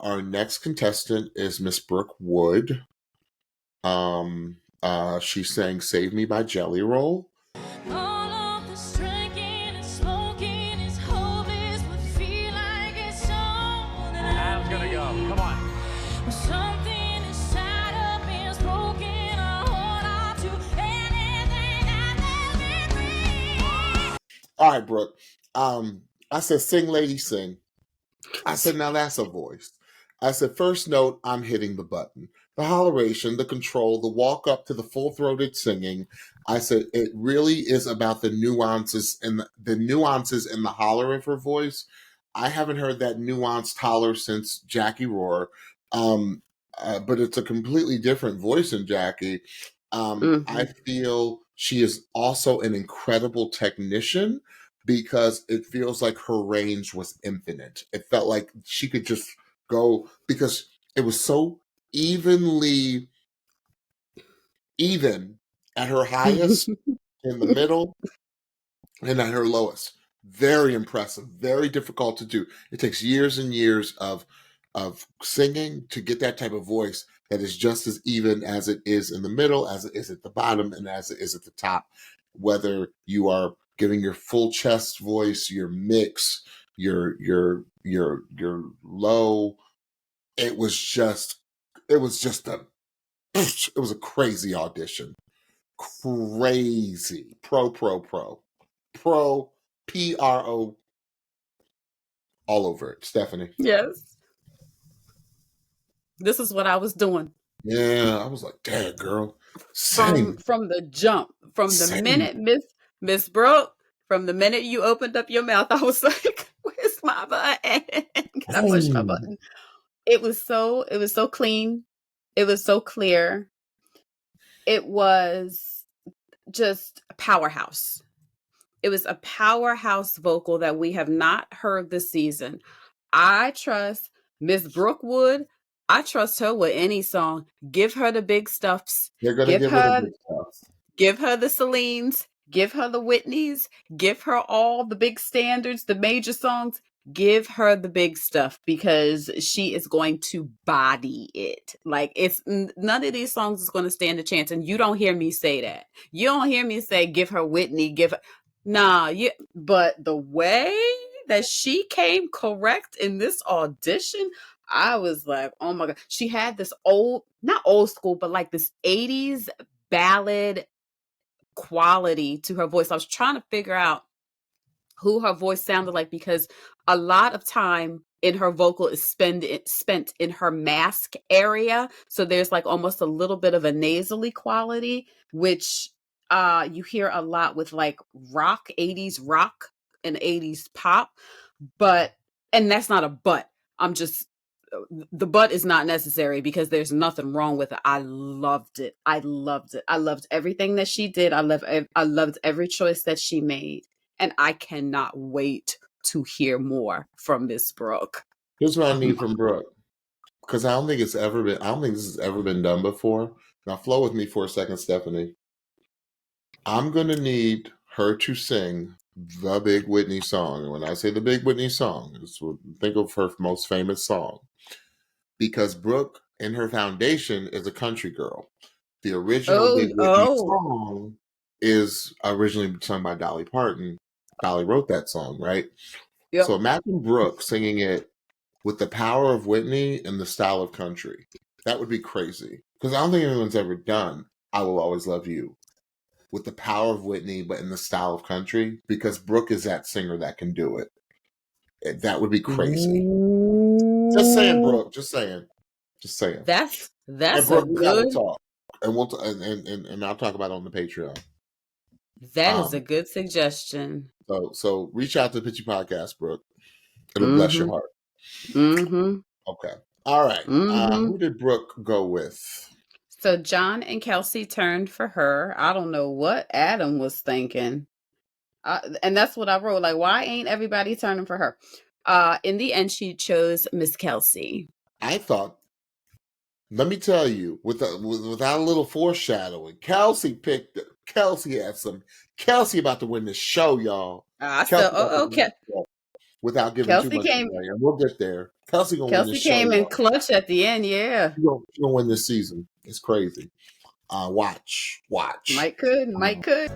Our next contestant is Miss Brook Wood. She sang "Save Me" by Jelly Roll. All of this drinking and smoking is hopeless, but feel like it's all that I Adam's gonna go. Come on. When something inside of me is broken, I hold on to anything that let me free. All right, Brooke. I said, "Sing, lady, sing." I said, "Now that's a voice." I said, "First note, I'm hitting the button. The holleration, the control, the walk up to the full-throated singing." I said, "It really is about the nuances and the nuances in the holler of her voice." I haven't heard that nuanced holler since Jackie Roar, but it's a completely different voice in Jackie. I feel she is also an incredible technician because it feels like her range was infinite. It felt like she could just go because it was so evenly even at her highest, in the middle, and at her lowest. Very impressive, very difficult to do. It takes years and years of singing to get that type of voice that is just as even as it is in the middle, as it is at the bottom, and as it is at the top. Whether you are giving your full chest voice, your mix, your low, it was just a crazy audition. Crazy. Pro, PRO, all over it. Stephanie. Yes. This is what I was doing. Yeah, I was like, "Dang, girl." From the jump, from the minute Miss Brooke, from the minute you opened up your mouth, I was like, "Where's my button? Can I push my button?" It was so clean. It was so clear. It was just a powerhouse. It was a powerhouse vocal that we have not heard this season. I trust Miss Brook Wood. I trust her with any song. Give her the big stuffs. They're gonna give her the big stuff. Give her the Celines. Give her the Whitneys. Give her all the big standards, the major songs. Give her the big stuff because she is going to body it. Like, it's none of these songs is going to stand a chance. And you don't hear me say that. You don't hear me say, give her Whitney, give her. Nah, but the way that she came correct in this audition, I was like, oh my God. She had this not old school, but like this 80s ballad quality to her voice. I was trying to figure out who her voice sounded like because a lot of time in her vocal is spent in her mask area. So there's like almost a little bit of a nasally quality, which you hear a lot with like rock, 80s rock and 80s pop. And that's not a but. The but is not necessary because there's nothing wrong with it. I loved it. I loved everything that she did. I loved every choice that she made. And I cannot wait to hear more from Miss Brooke. Here's what I need from Brooke. Because I don't think this has ever been done before. Now flow with me for a second, Stephanie. I'm gonna need her to sing the Big Whitney song. And when I say the Big Whitney song, think of her most famous song. Because Brooke, in her foundation, is a country girl. The original Big Whitney song is originally sung by Dolly Parton. Dolly wrote that song, right? Yep. So imagine Brooke singing it with the power of Whitney and the style of country. That would be crazy. Because I don't think anyone's ever done "I Will Always Love You" with the power of Whitney, but in the style of country. Because Brooke is that singer that can do it. That would be crazy. Just saying, Brooke. Just saying. That's and Brooke, we gotta talk, and we'll and I'll talk about it on the Patreon. That is a good suggestion. So reach out to the Pitchy Podcast, Brooke. It'll bless your heart. Okay. All right. Who did Brooke go with? So John and Kelsea turned for her. I don't know what Adam was thinking. And that's what I wrote. Like, why ain't everybody turning for her? In the end, she chose Miss Kelsea. I thought, let me tell you, without a little foreshadowing, Kelsea picked it. Kelsea about to win this show, y'all. Okay. without giving too Kelsey much came. away, and we'll get there. Kelsey gonna win this Kelsey show, came in y'all. clutch at the end. Yeah, She gonna win this season. It's crazy. Watch. Mike could. Um, Mike could.